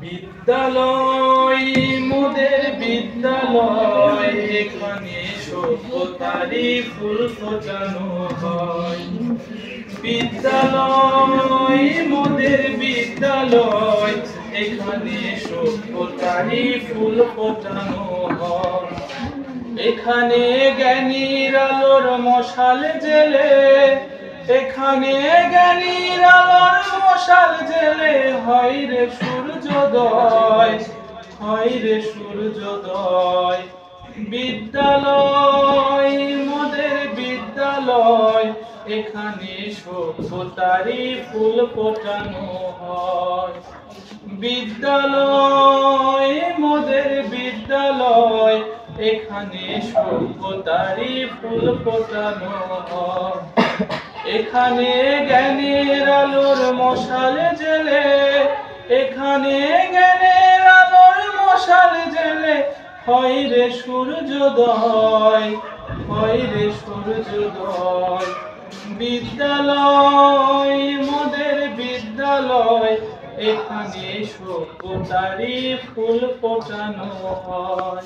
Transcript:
বিদ্যালয় মোদের বিদ্যালয়, এখানে সভ্যতারই ফুল ফোটানো হয়। বিদ্যালয় মোদের বিদ্যালয়, এখানে সভ্যতারই ফুল ফোটানো হয়। এখানে জ্ঞানীর আলোর মশাল জেলে, এখানে জ্ঞানীর আলোর মশাল জেলে হয় রে সূর্যোদয়, হয় রে সূর্যোদয়। বিদ্যালয় মোদের বিদ্যালয়, এখানে সভ্যতারই ফুল ফোটানো হয়। বিদ্যালয় মোদের বিদ্যালয়, এখানে সভ্যতারই ফুল ফোটানো হয়। এখানে জ্ঞানের আলোর মশাল জেলে, এখানে জ্ঞানের আলোর মশাল জেলে হয় রে সূর্যোদয়, হয় রে সূর্যোদয়। বিদ্যালয় মোদের বিদ্যালয়, এখানে সভ্যতারই ফুল ফোটানো হয়।